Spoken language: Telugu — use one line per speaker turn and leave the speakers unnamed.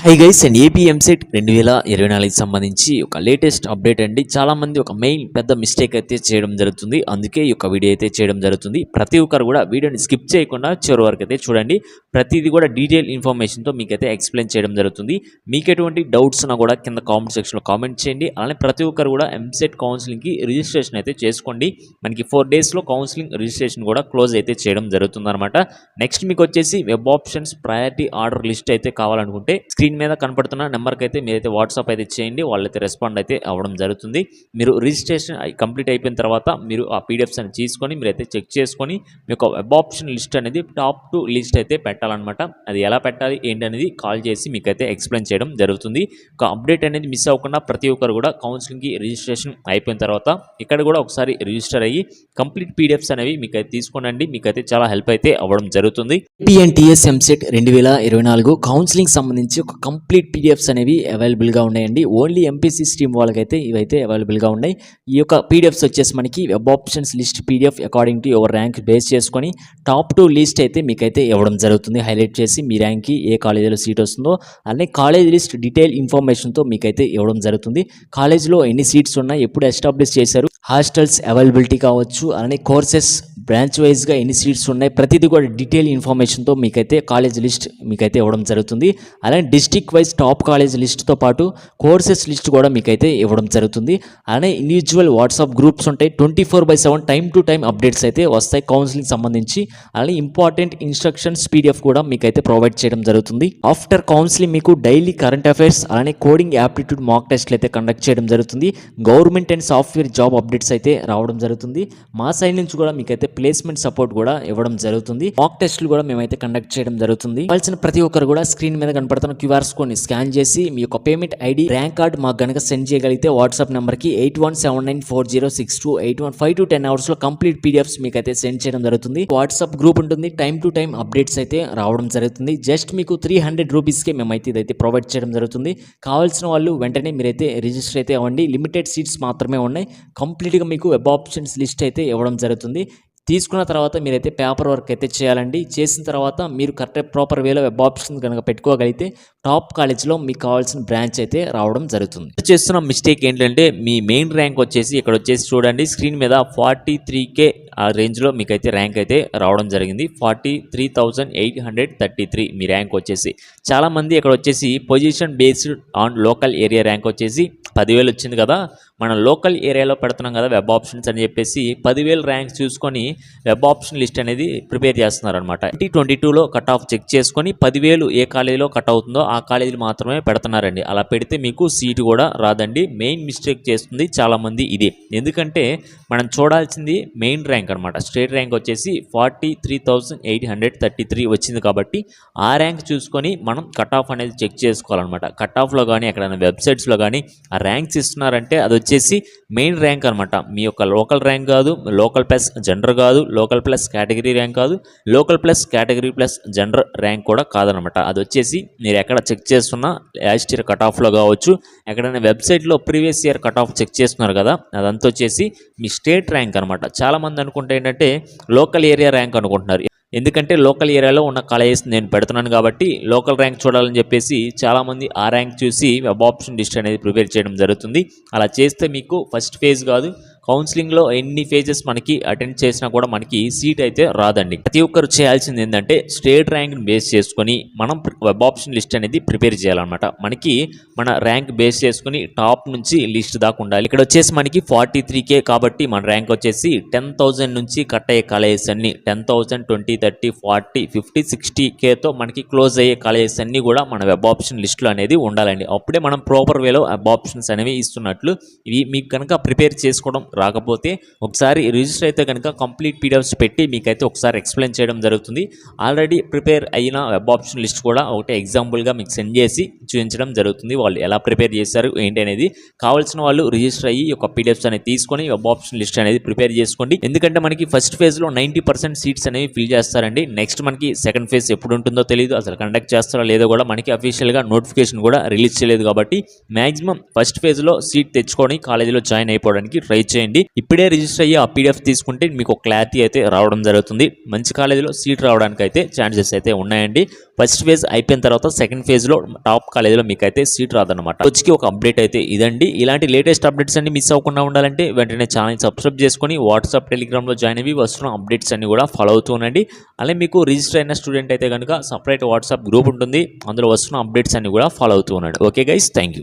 High guys and AP EAMCET 2024కి సంబంధించి ఒక లేటెస్ట్ అప్డేట్ అండి. చాలామంది ఒక మెయిన్ పెద్ద మిస్టేక్ అయితే చేయడం జరుగుతుంది. అందుకే ఈ యొక్క వీడియో అయితే చేయడం జరుగుతుంది. ప్రతి ఒక్కరు కూడా వీడియోని స్కిప్ చేయకుండా చివరి వరకు అయితే చూడండి. ప్రతిదీ కూడా డీటెయిల్ ఇన్ఫర్మేషన్తో మీకైతే ఎక్స్ప్లెయిన్ చేయడం జరుగుతుంది. మీకు ఎటువంటి డౌట్స్ ఉన్నా కూడా కింద కామెంట్ సెక్షన్లో కామెంట్ చేయండి. అలానే ప్రతి ఒక్కరు కూడా ఎంసెట్ కౌన్సిలింగ్కి రిజిస్ట్రేషన్ అయితే చేసుకోండి. మనకి 4 డేస్లో కౌన్సిలింగ్ రిజిస్ట్రేషన్ కూడా క్లోజ్ అయితే చేయడం జరుగుతుంది అనమాట. నెక్స్ట్ మీకు వచ్చేసి web options priority order list అయితే కావాలనుకుంటే స్క్రీన్ మీద కనపడుతున్న నెంబర్కి అయితే మీరైతే వాట్సాప్ అయితే చేయండి. వాళ్ళైతే రెస్పాండ్ అయితే అవ్వడం జరుగుతుంది. మీరు రిజిస్ట్రేషన్ కంప్లీట్ అయిపోయిన తర్వాత మీరు ఆ పీడిఎఫ్స్ అని తీసుకొని మీరైతే చెక్ చేసుకొని మీ యొక్క వెబ్ ఆప్షన్ లిస్ట్ అనేది టాప్ టు లిస్ట్ అయితే పెట్టాలన్నమాట. అది ఎలా పెట్టాలి ఏంటి అనేది కాల్ చేసి మీకైతే ఎక్స్ప్లెయిన్ చేయడం జరుగుతుంది. ఒక అప్డేట్ అనేది మిస్ అవ్వకుండా ప్రతి ఒక్కరు కూడా కౌన్సిలింగ్కి రిజిస్ట్రేషన్ అయిపోయిన తర్వాత ఇక్కడ కూడా ఒకసారి రిజిస్టర్ అయ్యి కంప్లీట్ పీడిఎఫ్స్ అనేవి మీకైతే తీసుకోనండి. మీకైతే చాలా హెల్ప్ అయితే అవ్వడం జరుగుతుంది. ఏపీఎన్టీఎస్ ఎంసెట్ 2024 కౌన్సిలింగ్ సంబంధించి ఒక కంప్లీట్ పీడిఎఫ్స్ అనేవి అవైలబుల్గా ఉన్నాయండి. ఓన్లీ ఎంపీసీ స్ట్రీమ్ వాళ్ళకైతే ఇవైతే అవైలబుల్గా ఉన్నాయి. ఈ యొక్క పీడిఎఫ్స్ వచ్చేసి మనకి web options list PDF according to your rank base చేసుకొని టాప్ టు లిస్ట్ అయితే మీకైతే ఇవ్వడం జరుగుతుంది. హైలైట్ చేసి మీ ర్యాంక్కి ఏ కాలేజీలో సీట్ వస్తుందో అలానే కాలేజ్ లిస్ట్ డీటెయిల్ ఇన్ఫర్మేషన్తో మీకైతే ఇవ్వడం జరుగుతుంది. కాలేజ్లో ఎన్ని సీట్స్ ఉన్నాయి, ఎప్పుడు ఎస్టాబ్లిష్ చేశారు, హాస్టల్స్ అవైలబిలిటీ కావచ్చు, అలానే కోర్సెస్ బ్రాంచ్ వైజ్గా ఎన్ని సీట్స్ ఉన్నాయి, ప్రతిదీ కూడా డీటెయిల్ ఇన్ఫర్మేషన్తో మీకైతే కాలేజ్ లిస్ట్ మీకైతే ఇవ్వడం జరుగుతుంది. అలానే డిస్ట్రిక్ట్ వైజ్ టాప్ కాలేజ్ లిస్ట్తో పాటు కోర్సెస్ లిస్ట్ కూడా మీకైతే ఇవ్వడం జరుగుతుంది. అలానే ఇండివిజువల్ వాట్సాప్ గ్రూప్స్ ఉంటాయి. 24/7 టైం టు టైం అప్డేట్స్ అయితే వస్తాయి కౌన్సిలింగ్ సంబంధించి. అలానే ఇంపార్టెంట్ ఇన్స్ట్రక్షన్స్ పీడిఎఫ్ కూడా మీకైతే ప్రొవైడ్ చేయడం జరుగుతుంది. ఆఫ్టర్ కౌన్సిలింగ్ మీకు డైలీ కరెంట్ అఫైర్స్ అలానే కోడింగ్ యాప్టిట్యూడ్ మాక్ టెస్ట్లు అయితే కండక్ట్ చేయడం జరుగుతుంది. Government and software job updates అయితే రావడం జరుగుతుంది. మా సైడ్ నుంచి కూడా మీకైతే ప్లేస్మెంట్ సపోర్ట్ కూడా ఇవ్వడం జరుగుతుంది. మాక్ టెస్ట్లు కూడా మేమైతే కండక్ట్ చేయడం జరుగుతుంది. కావాల్సిన ప్రతి ఒక్కరు కూడా స్క్రీన్ మీద కనపడుతున్న క్యూఆర్స్ ని స్కాన్ చేసి మీ యొక్క పేమెంట్ ఐడి ర్యాంక్ కార్డ్ మాకు గనక సెండ్ చేయగలిగితే వాట్సాప్ నెంబర్కి 8179406281 5 to 10 అవర్స్ లో కంప్లీట్ పీడిఎఫ్స్ మీకైతే సెండ్ చేయడం జరుగుతుంది. వాట్సాప్ గ్రూప్ ఉంటుంది. టైం టు టైం అప్డేట్స్ అయితే రావడం జరుగుతుంది. జస్ట్ మీకు 300 రూపీస్కే మేమైతే ఇదైతే ప్రొవైడ్ చేయడం జరుగుతుంది. కావాల్సిన వాళ్ళు వెంటనే మీరైతే రిజిస్టర్ అయితే అవ్వండి. లిమిటెడ్ సీట్స్ మాత్రమే ఉన్నాయి. కంప్లీట్గా మీకు వెబ్ ఆప్షన్స్ లిస్ట్ అయితే ఇవ్వడం జరుగుతుంది. తీసుకున్న తర్వాత మీరైతే పేపర్ వర్క్ అయితే చేయాలండి. చేసిన తర్వాత మీరు కరెక్ట్ ప్రాపర్ వేలో వెబ్ ఆప్షన్స్ కనుక పెట్టుకోగలిగితే టాప్ కాలేజ్లో మీకు కావాల్సిన బ్రాంచ్ అయితే రావడం జరుగుతుంది. చేస్తున్న మిస్టేక్ ఏంటంటే మీ మెయిన్ ర్యాంక్ వచ్చేసి ఇక్కడ వచ్చేసి చూడండి స్క్రీన్ మీద 43K ఆ రేంజ్లో మీకైతే ర్యాంక్ అయితే రావడం జరిగింది. 43,833 మీ ర్యాంక్ వచ్చేసి. చాలామంది ఇక్కడ వచ్చేసి position based on local area rank వచ్చేసి 10,000 వచ్చింది కదా, మనం లోకల్ ఏరియాలో పెడుతున్నాం కదా వెబ్ ఆప్షన్స్ అని చెప్పేసి 10,000 ర్యాంక్స్ చూసుకొని వెబ్ ఆప్షన్ లిస్ట్ అనేది ప్రిపేర్ చేస్తున్నారనమాట. 2022లో కట్ ఆఫ్ చెక్ చేసుకొని 10,000 ఏ కాలేజీలో కట్ అవుతుందో ఆ కాలేజీలు మాత్రమే పెడుతున్నారండి. అలా పెడితే మీకు సీటు కూడా రాదండి. మెయిన్ మిస్టేక్ చేస్తుంది చాలామంది ఇది. ఎందుకంటే మనం చూడాల్సింది మెయిన్ ర్యాంక్ అనమాట. స్టేట్ ర్యాంక్ వచ్చేసి 43,833 వచ్చింది కాబట్టి ఆ ర్యాంక్ చూసుకొని మనం కట్ ఆఫ్ అనేది చెక్ చేసుకోవాలన్నమాట. కట్ ఆఫ్లో కానీ ఎక్కడైనా వెబ్సైట్స్లో కానీ ఆ ర్యాంక్స్ ఇస్తున్నారంటే అది వచ్చేసి మెయిన్ ర్యాంక్ అనమాట. మీ యొక్క లోకల్ ర్యాంక్ కాదు, లోకల్ ప్లస్ జనరల్ కాదు, లోకల్ ప్లస్ కేటగిరీ ర్యాంక్ కాదు, local plus category plus general rank కూడా కాదనమాట. అది వచ్చేసి మీరు ఎక్కడ చెక్ చేస్తున్నా లాస్ట్ ఇయర్ కట్ ఆఫ్లో కావచ్చు, ఎక్కడైనా వెబ్సైట్లో previous year cut off check చేస్తున్నారు కదా, అదంతా వచ్చేసి మీ స్టేట్ ర్యాంక్ అనమాట. చాలామంది అనుకుంటే ఏంటంటే లోకల్ ఏరియా ర్యాంక్ అనుకుంటున్నారు. ఎందుకంటే లోకల్ ఏరియాలో ఉన్న కాలేజెస్ నేను పెడుతున్నాను కాబట్టి లోకల్ ర్యాంక్ చూడాలని చెప్పేసి చాలామంది ఆ ర్యాంక్ చూసి వెబ్ ఆప్షన్ లిస్ట్ అనేది ప్రిపేర్ చేయడం జరుగుతుంది. అలా చేస్తే మీకు ఫస్ట్ ఫేజ్ కాదు, కౌన్సిలింగ్లో ఎన్ని ఫేజెస్ మనకి అటెండ్ చేసినా కూడా మనకి సీట్ అయితే రాదండి. ప్రతి ఒక్కరు చేయాల్సింది ఏంటంటే స్టేట్ ర్యాంక్ని బేస్ చేసుకొని మనం వెబ్ ఆప్షన్ లిస్ట్ అనేది ప్రిపేర్ చేయాలన్నమాట. మనకి మన ర్యాంక్ బేస్ చేసుకుని టాప్ నుంచి లిస్ట్ దాకా ఉండాలి. ఇక్కడ వచ్చేసి మనకి 43K కాబట్టి మన ర్యాంక్ వచ్చేసి 10,000 నుంచి కట్ అయ్యే కాలేజెస్ అన్ని 10,000, 20, 30, 40, 50, 60Kతో మనకి క్లోజ్ అయ్యే కాలేజెస్ అన్ని కూడా మన వెబ్ ఆప్షన్ లిస్టులో అనేది ఉండాలండి. అప్పుడే మనం ప్రాపర్ వేలో వెబ్ ఆప్షన్స్ అనేవి ఇస్తున్నట్లు. ఇవి మీకు కనుక ప్రిపేర్ చేసుకోవడం రాకపోతే ఒకసారి రిజిస్టర్ అయితే కనుక కంప్లీట్ పీడిఎఫ్స్ పెట్టి మీకైతే ఒకసారి ఎక్స్ప్లెయిన్ చేయడం జరుగుతుంది. ఆల్రెడీ ప్రిపేర్ అయిన వెబ్ ఆప్షన్ లిస్ట్ కూడా ఒకటే ఎగ్జాంపుల్గా మీకు సెండ్ చేసి చూపించడం జరుగుతుంది. వాళ్ళు ఎలా ప్రిపేర్ చేశారు ఏంటి అనేది. కావాల్సిన వాళ్ళు రిజిస్టర్ అయ్యి ఒక పీడిఎఫ్స్ అనేది తీసుకొని వెబ్ ఆప్షన్ లిస్ట్ అనేది ప్రిపేర్ చేసుకోండి. ఎందుకంటే మనకి ఫస్ట్ ఫేజ్లో 90% సీట్స్ అనేవి ఫిల్ చేస్తారండి. నెక్స్ట్ మనకి సెకండ్ ఫేజ్ ఎప్పుడు ఉంటుందో తెలియదు, అసలు కండక్ట్ చేస్తారో లేదో కూడా మనకి అఫీషియల్గా నోటిఫికేషన్ కూడా రిలీజ్ చేయలేదు. కాబట్టి మ్యాక్సిమం ఫస్ట్ ఫేజ్లో సీట్ తెచ్చుకొని కాలేజీలో జాయిన్ అయిపోవడానికి ట్రై చేయండి. చేయండి. ఇప్పుడే రిజిస్టర్ అయ్యి ఆ పీడిఎఫ్ తీసుకుంటే మీకు క్లారిటీ అయితే రావడం జరుగుతుంది. మంచి కాలేజీలో సీట్ రావడానికి అయితే ఛాన్సెస్ అయితే ఉన్నాయండి. ఫస్ట్ ఫేజ్ అయిపోయిన తర్వాత సెకండ్ ఫేజ్లో టాప్ కాలేజీలో మీకు అయితే సీట్ రాదన్నమాట. వచ్చి ఒక అప్డేట్ అయితే ఇదండి. ఇలాంటి లేటెస్ట్ అప్డేట్స్ అన్ని మిస్ అవ్వకుండా ఉండాలంటే వెంటనే ఛానల్ సబ్స్క్రైబ్ చేసుకొని వాట్సాప్ టెలిగ్రామ్లో జాయిన్ అయ్యి వస్తున్న అప్డేట్స్ అన్ని కూడా ఫాలో అవుతూ ఉండండి. అలాగే మీకు రిజిస్టర్ అయిన స్టూడెంట్ అయితే కనుక సపరేట్ వాట్సాప్ గ్రూప్ ఉంటుంది. అందులో వస్తున్న అప్డేట్స్ అన్ని కూడా ఫాలో అవుతూ ఉండండి. Okay guys, thank you.